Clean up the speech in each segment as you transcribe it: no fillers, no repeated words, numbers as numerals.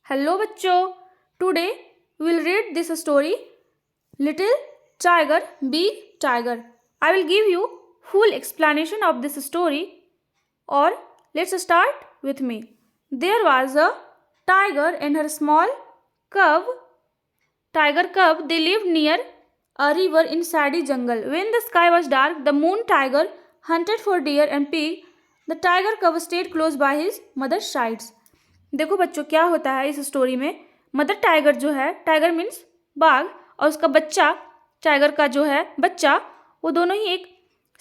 Hello बच्चों, today we'll read this story Little Tiger, Big Tiger. I will give you full explanation of this story. Or let's start with me. There was a tiger and her small cub. Tiger cub, they lived near a river in shady jungle. When the sky was dark, the moon tiger hunted for deer and pig. The tiger cub stayed close by his mother's sides. देखो बच्चों, क्या होता है इस story में। Mother tiger जो है, tiger means बाघ, और उसका बच्चा टाइगर का जो है बच्चा, वो दोनों ही एक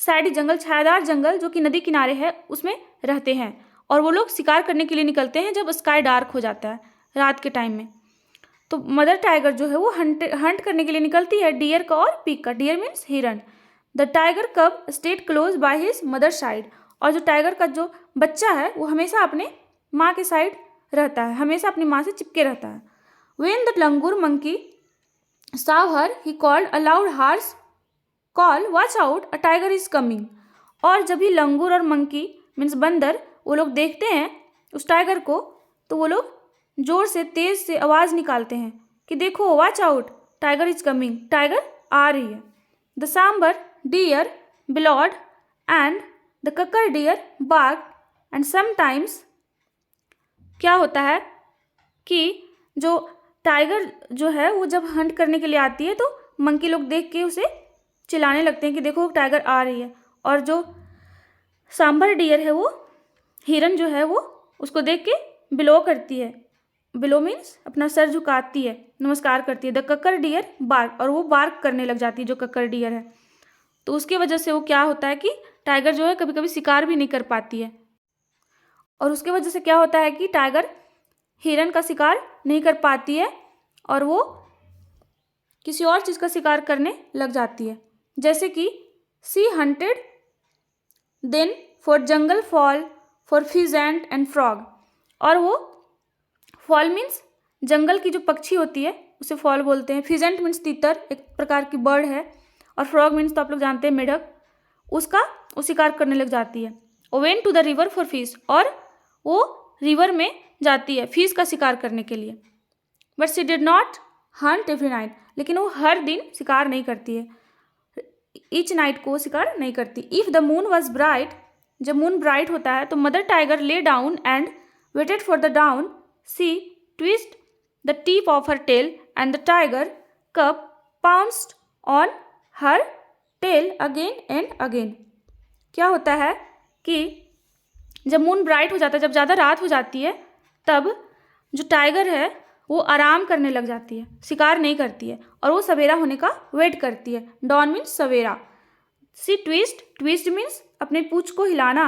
सैडी जंगल, छायादार जंगल जो कि नदी किनारे है, उसमें रहते हैं। और वो लोग शिकार करने के लिए निकलते हैं जब स्काई डार्क हो जाता है, रात के टाइम में। तो मदर टाइगर जो है वो हंट करने के लिए निकलती है डियर का और पिग का। डियर मीन्स हिरन। The tiger cub stayed close by his mother side. और जो टाइगर का जो बच्चा है वो हमेशा अपने माँ के साइड रहता है, हमेशा अपनी माँ से चिपके रहता है। When the langur monkey saw her, he called a loud harsh call, watch out, a tiger is coming. और जब भी लंगूर और मंकी मीन्स बंदर वो लोग देखते हैं उस टाइगर को, तो वो लोग जोर से तेज से आवाज़ निकालते हैं कि देखो, watch out, tiger is coming, tiger आ रही है। The sambar deer bellowed and the kakar deer barked and sometimes. क्या होता है कि जो टाइगर जो है वो जब हंट करने के लिए आती है तो मंकी लोग देख के उसे चिल्लाने लगते हैं कि देखो टाइगर आ रही है। और जो सांबर डियर है, वो हिरन जो है, वो उसको देख के बिलो करती है। बिलो मीन्स अपना सर झुकाती है, नमस्कार करती है। द ककर डियर बार्क, और वो बार्क करने लग जाती है जो ककर डियर है। तो उसकी वजह से वो क्या होता है कि टाइगर जो है कभी कभी शिकार भी नहीं कर पाती है। और उसके वजह से क्या होता है कि टाइगर हिरन का शिकार नहीं कर पाती है और वो किसी और चीज़ का शिकार करने लग जाती है। जैसे कि she hunted then for jungle fowl for pheasant and frog. और वो फॉल मीन्स जंगल की जो पक्षी होती है उसे फॉल बोलते हैं। फिजेंट मीन्स तीतर, एक प्रकार की बर्ड है। और फ्रॉग मीन्स तो आप लोग जानते हैं मेढक, उसका वो शिकार करने लग जाती है। वो went to the river for fish, और वो रिवर में जाती है फिश का शिकार करने के लिए। But she did not hunt every night, लेकिन वो हर दिन शिकार नहीं करती है, ईच नाइट को शिकार नहीं करती। If the moon was bright, जब मून ब्राइट होता है तो mother tiger lay down and waited for the dawn. She twist the tip of her tail and the tiger cub pounced on her tail again and again. क्या होता है कि जब moon bright हो जाता है, जब ज़्यादा रात हो जाती है, तब जो टाइगर है वो आराम करने लग जाती है, शिकार नहीं करती है, और वो सवेरा होने का वेट करती है। डॉन मीन्स सवेरा। सी ट्विस्ट, ट्विस्ट मीन्स अपने पूँछ को हिलाना।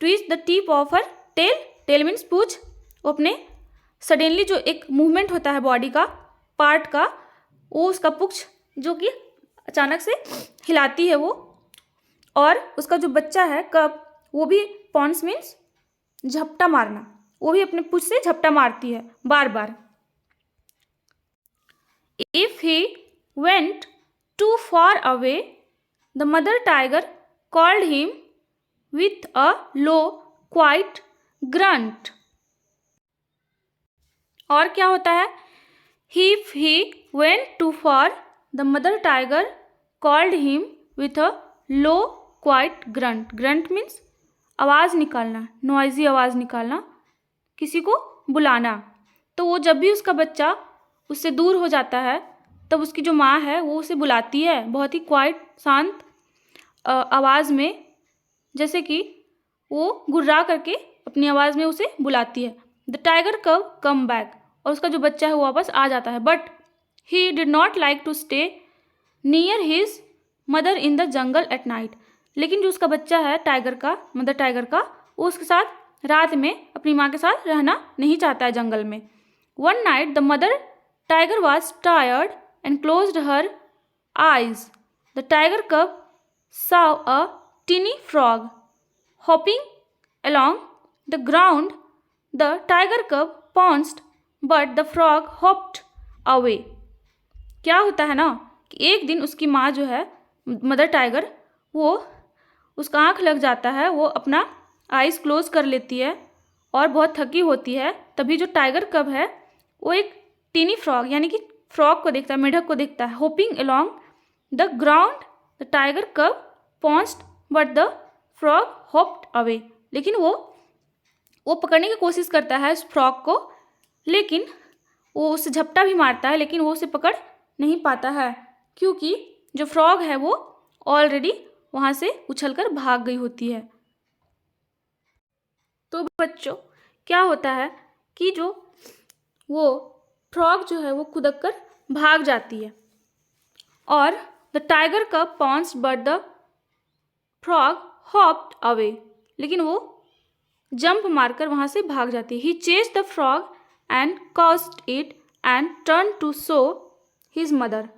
Twist the tip of her tail, tail means पूँछ। वो अपने सडनली जो एक मूवमेंट होता है बॉडी का पार्ट का, वो उसका पूँछ जो कि अचानक से हिलाती है वो। और उसका जो बच्चा है कब, वो भी पॉन्स मीन्स झपटा मारना, वो भी अपने पूँछ से झपटा मारती है बार बार। If he went too far away, the mother tiger called him with a low quiet grunt. और क्या होता है, if he went too far, the mother tiger called him with a low quiet grunt. Grunt means आवाज़ निकालना, noisy आवाज़ निकालना, किसी को बुलाना। तो वो जब भी उसका बच्चा उससे दूर हो जाता है तब उसकी जो माँ है वो उसे बुलाती है बहुत ही क्वाइट, शांत आवाज़ में, जैसे कि वो गुर्रा करके अपनी आवाज़ में उसे बुलाती है। द टाइगर कब कम बैक, और उसका जो बच्चा है वो वापस आ जाता है। But he did not like to stay near his mother in the jungle at night. लेकिन जो उसका बच्चा है टाइगर का, मदर टाइगर का, वो उसके साथ रात में अपनी माँ के साथ रहना नहीं चाहता है जंगल में। One night the mother tiger was tired and closed her eyes. The tiger कब saw a teeny frog hopping along the ground. The tiger cub pounced, but the frog hopped away. क्या होता है ना कि एक दिन उसकी माँ जो है मदर टाइगर, वो उसका आँख लग जाता है, वो अपना आइज़ क्लोज कर लेती है और बहुत थकी होती है। तभी जो टाइगर कब है वो एक टीनी फ्रॉग यानी कि फ्रॉग को देखता है, मेढक को देखता है। Hopping along the ground the tiger cub pounced but the frog hopped away. लेकिन वो पकड़ने की कोशिश करता है उस फ्रॉग को, लेकिन वो उसे झपटा भी मारता है, लेकिन वो उसे पकड़ नहीं पाता है क्योंकि जो फ्रॉग है वो ऑलरेडी वहाँ से उछलकर भाग गई होती है। तो बच्चों क्या होता है कि जो वो फ्रॉग जो है वो खुदक कर भाग जाती है और the tiger cub pounced but the frog hopped away. लेकिन वो जंप मारकर वहाँ से भाग जाती है। He chased the frog and caught it and turn to show his mother.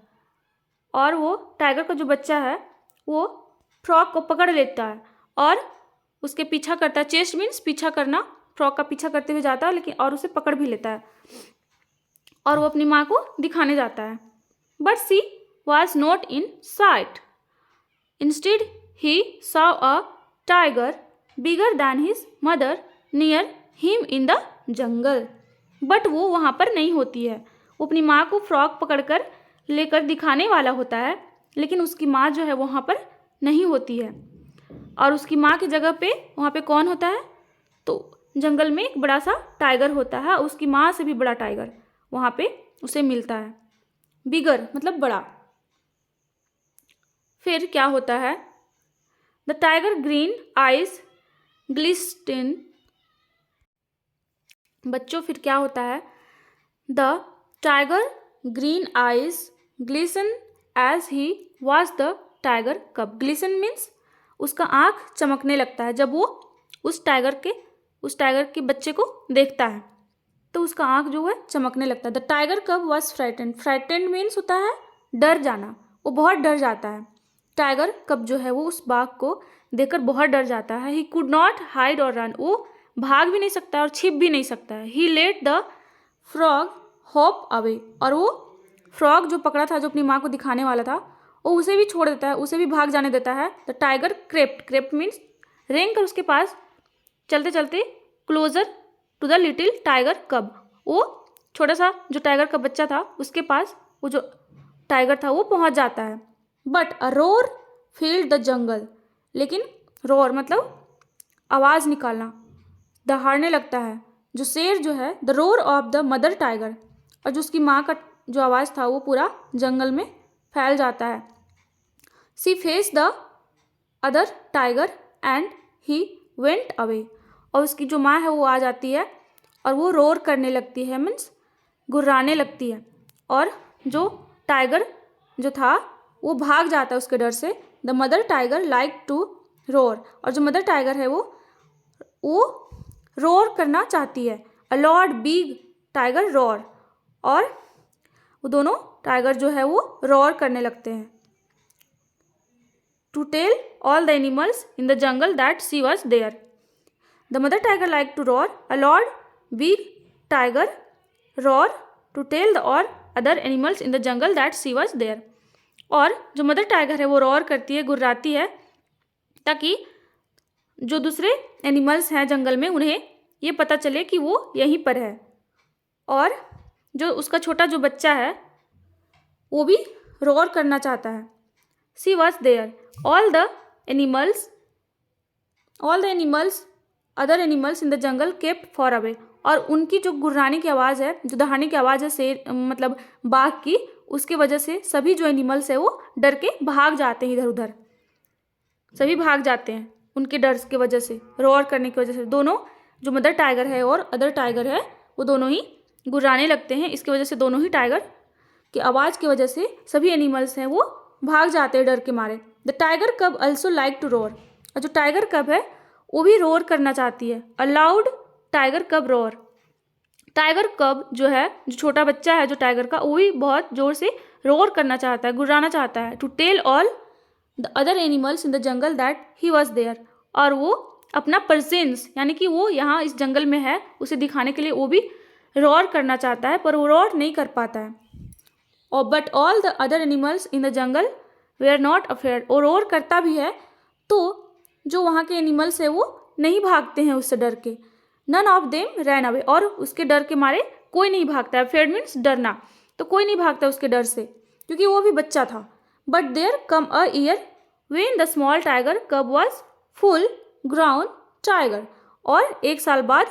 और वो टाइगर का जो बच्चा है वो फ्रॉग को पकड़ लेता है और उसके पीछा करता है। चेस्ट मीन्स पीछा करना, फ्रॉग का पीछा करते हुए जाता है लेकिन और उसे पकड़ भी लेता है और वो अपनी माँ को दिखाने जाता है। But she was not in sight. Instead he saw a tiger bigger than his mother near him in the jungle. But वो वहाँ पर नहीं होती है। वो अपनी माँ को फ्रॉग पकड़कर लेकर दिखाने वाला होता है, लेकिन उसकी माँ जो है वहाँ पर नहीं होती है। और उसकी माँ की जगह पे वहाँ पे कौन होता है? तो जंगल में एक बड़ा सा टाइगर होता है, उसकी माँ से भी बड़ा टाइगर वहाँ पे उसे मिलता है। बिगर मतलब बड़ा। फिर क्या होता है? The tiger green eyes glisten. बच्चों फिर क्या होता है? The tiger green eyes glisten as he was the tiger cub. Glisten means उसका आँख चमकने लगता है जब वो उस टाइगर के बच्चे को देखता है, तो उसका आँख जो है चमकने लगता है। द टाइगर कब वॉज फ्राइटेंड। फ्राइटेंड मीन्स होता है डर जाना, वो बहुत डर जाता है। टाइगर कब जो है वो उस बाघ को देखकर बहुत डर जाता है। ही कुड नॉट हाइड और रन। वो भाग भी नहीं सकता और छिप भी नहीं सकता है। He let the frog hop away. और वो फ्रॉग जो पकड़ा था, जो अपनी माँ को दिखाने वाला था, वो उसे भी छोड़ देता है, उसे भी भाग जाने देता है। The tiger crept. Crept means रेंग कर उसके पास चलते चलते closer to the little tiger cub. वो छोटा सा जो टाइगर का बच्चा था उसके पास वो जो टाइगर था वो पहुंच जाता है। But a roar field the jungle. लेकिन रोर मतलब आवाज़ निकालना, दहाड़ने लगता है जो शेर जो है। The roar of the mother tiger. और जो उसकी माँ का जो आवाज़ था वो पूरा जंगल में फैल जाता है। She face the other tiger and he went away. और उसकी जो माँ है वो आ जाती है और वो रोर करने लगती है, मीन्स गुर्राने लगती है। और जो टाइगर जो था वो भाग जाता है उसके डर से। The mother tiger like to roar. और जो मदर टाइगर है वो रोर करना चाहती है। अ लॉर्ड बिग टाइगर रोर। और वो दोनों टाइगर जो है वो रोर करने लगते हैं। To tell all the animals in the jungle that she was there. The mother tiger like to roar. A loud big tiger roar to tell the और other animals in the jungle that she was there. और जो mother tiger है वो roar करती है, गुर्राती है, ताकि जो दूसरे एनिमल्स हैं जंगल में उन्हें ये पता चले कि वो यहीं पर है। और जो उसका छोटा जो बच्चा है वो भी रोर करना चाहता है। She was there. All the animals other animals in the jungle kept far away. और उनकी जो गुर्राने की आवाज़ है, जो दहाड़ने की आवाज़ है शेर मतलब बाघ की, उसके वजह से सभी जो एनिमल्स है वो डर के भाग जाते हैं इधर उधर। सभी भाग जाते हैं उनके डर की वजह से, रोर करने की वजह से। दोनों जो मदर टाइगर है और अदर टाइगर है वो दोनों ही गुर्राने लगते हैं। इसकी वजह से दोनों ही टाइगर की आवाज़ की वजह से सभी एनिमल्स हैं वो भाग जाते हैं डर के मारे। द टाइगर कब ऑल्सो लाइक टू रोर। और जो टाइगर कब है वो भी रोर करना चाहती है। अ लाउड टाइगर कब रोर। टाइगर कब जो है, जो छोटा बच्चा है जो टाइगर का, वो भी बहुत ज़ोर से रोर करना चाहता है, गुर्राना चाहता है। To tell all the other animals in the jungle that he was there. और वो अपना प्रेजेंस यानी कि वो यहाँ इस जंगल में है उसे दिखाने के लिए वो भी रोर करना चाहता है, पर वो रोर नहीं कर पाता है। और but all the other animals in the jungle they are not afraid. और रोर करता भी है तो जो वहाँ के एनिमल्स है वो नहीं भागते हैं उससे डर के। None of them ran away. और उसके डर के मारे कोई नहीं भागता है। फेड मीन्स डरना, तो कोई नहीं भागता उसके डर से क्योंकि वो भी बच्चा था। But there come a year when the small tiger cub was full grown tiger. और एक साल बाद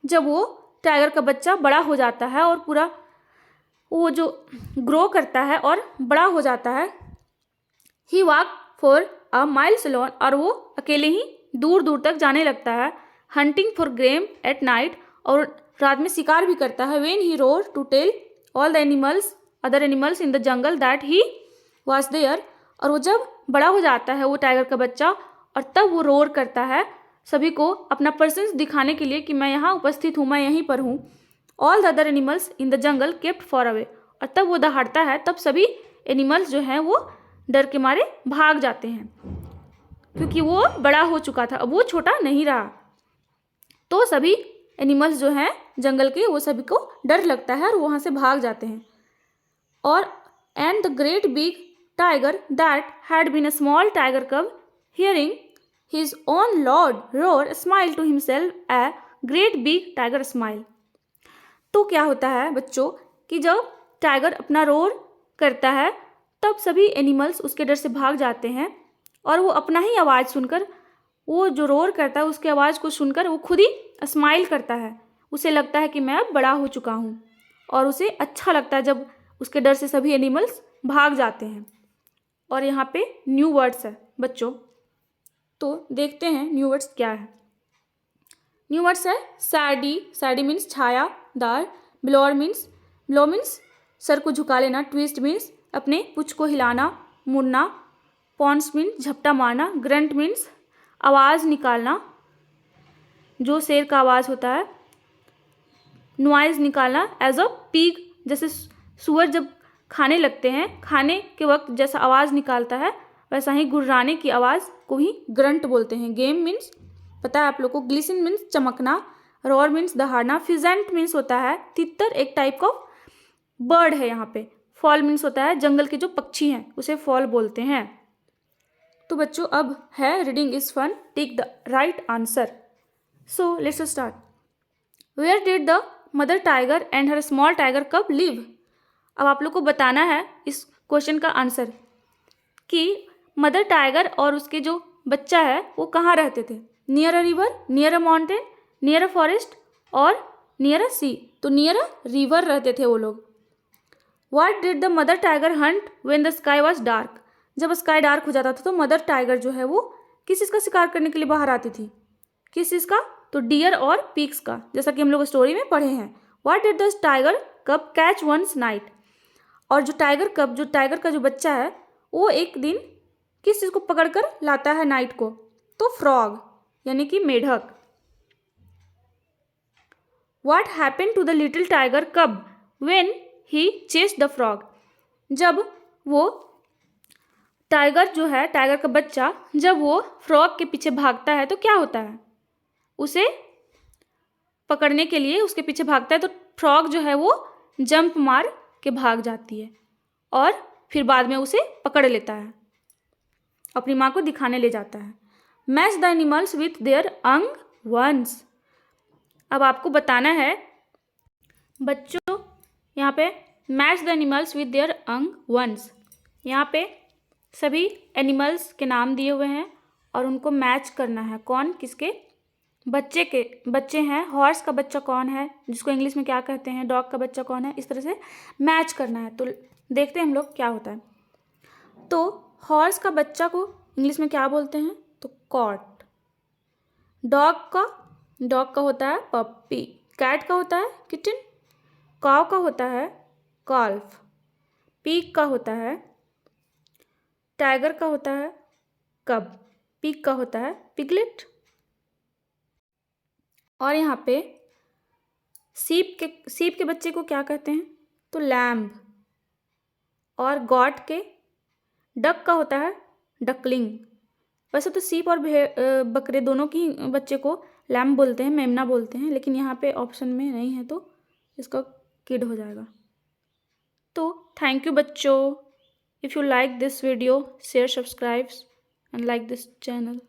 जब वो टाइगर का बच्चा बड़ा हो जाता है और पूरा वो जो ग्रो करता है और बड़ा हो जाता है, he walk for a miles alone, और वो अकेले ही दूर दूर तक जाने लगता है। Hunting for game at night, और रात में शिकार भी करता है। When he roar to tell all the animals other animals in the jungle that he was there, और वो जब बड़ा हो जाता है वो टाइगर का बच्चा, और तब वो रोर करता है सभी को अपना प्रेजेंस दिखाने के लिए कि मैं यहाँ उपस्थित हूँ, मैं यहीं पर हूँ। All the other animals in the jungle kept far away, और तब वो दहाड़ता है, तब सभी एनिमल्स जो हैं वो डर के मारे भाग जाते हैं क्योंकि वो बड़ा हो चुका था, अब वो छोटा नहीं रहा। तो सभी एनिमल्स जो हैं जंगल के वो सभी को डर लगता है और वहाँ से भाग जाते हैं। और and the great big tiger that had been a small tiger cub hearing his own lord roar smiled to himself a great big tiger smile। तो क्या होता है बच्चों कि जब टाइगर अपना रोर करता है तब सभी एनिमल्स उसके डर से भाग जाते हैं, और वो अपना ही आवाज़ सुनकर, वो जो रोर करता है उसके आवाज़ को सुनकर वो खुद ही स्माइल करता है। उसे लगता है कि मैं अब बड़ा हो चुका हूँ, और उसे अच्छा लगता है जब उसके डर से सभी एनिमल्स भाग जाते हैं। और यहाँ पे न्यू वर्ड्स है बच्चों, तो देखते हैं न्यू वर्ड्स क्या है। न्यू वर्ड्स है सैडी, सैडी मीन्स छायादार। Blower means, blow means sir को झुका लेना। ट्विस्ट मीन्स अपने पुछ को हिलाना मुड़ना। पॉन्स मीन्स झपटा मारना। ग्रंट मीन्स आवाज़ निकालना, जो शेर का आवाज़ होता है। नॉइज़ निकालना एज अ पीग, जैसे सुअर जब खाने लगते हैं, खाने के वक्त जैसा आवाज़ निकालता है वैसा ही गुर्राने की आवाज़ को ही ग्रंट बोलते हैं। गेम मीन्स पता है आप लोग को। ग्लिसन मीन्स चमकना। रोर मीन्स दहाड़ना। फिजेंट मीन्स होता है तितर, एक टाइप का बर्ड है यहाँ पे। फॉल मीन्स होता है जंगल के जो पक्षी हैं उसे फॉल बोलते हैं। तो बच्चों अब है reading is fun, take the right answer. So let's start. Where did the mother tiger and her small tiger cub live. अब आप लोग को बताना है इस क्वेश्चन का आंसर कि मदर टाइगर और उसके जो बच्चा है वो कहाँ रहते थे। Near a river, near a mountain, near a forest और नियर अ सी। तो नियर अ रिवर रहते थे वो लोग। What did the mother tiger Hunt when the sky was dark. जब स्काई डार्क हो जाता था तो मदर टाइगर जो है वो किस चीज़ का शिकार करने के लिए बाहर आती थी। किस चीज़ का, तो डियर और पिग्स का, जैसा कि हम लोग स्टोरी में पढ़े हैं। व्हाट डिड द टाइगर कब कैच वंस नाइट। और जो टाइगर कब, जो टाइगर का जो बच्चा है वो एक दिन किस चीज़ को पकड़कर लाता है नाइट को, तो फ्रॉग यानी कि मेढक। What happen to the little tiger कब when he chased the frog. जब वो टाइगर जो है, टाइगर का बच्चा जब वो फ्रॉग के पीछे भागता है तो क्या होता है, उसे पकड़ने के लिए उसके पीछे भागता है तो फ्रॉग जो है वो जंप मार के भाग जाती है और फिर बाद में उसे पकड़ लेता है, अपनी माँ को दिखाने ले जाता है। Match the animals with their अंग वंस। अब आपको बताना है बच्चों, यहाँ पे match the animals with their अंग वंस, यहाँ पे सभी एनिमल्स के नाम दिए हुए हैं और उनको मैच करना है कौन किसके बच्चे हैं। हॉर्स का बच्चा कौन है, जिसको इंग्लिश में क्या कहते हैं, डॉग का बच्चा कौन है, इस तरह से मैच करना है। तो देखते हैं हम लोग क्या होता है। तो हॉर्स का बच्चा को इंग्लिश में क्या बोलते हैं, तो कॉट। डॉग का होता है पप्पी। कैट का होता है किटन। काव का होता है कॉल्फ। पीग का होता है, टाइगर का होता है कब। पिग का होता है पिगलेट। और यहाँ पे सीप के बच्चे को क्या कहते हैं, तो लैम्ब। और गॉट के डक का होता है डकलिंग। वैसे तो सीप और बकरे दोनों की बच्चे को लैम्ब बोलते हैं, मेमना बोलते हैं, लेकिन यहाँ पे ऑप्शन में नहीं है तो इसका किड हो जाएगा। तो थैंक यू बच्चों। If you like this video share subscribe and like this channel.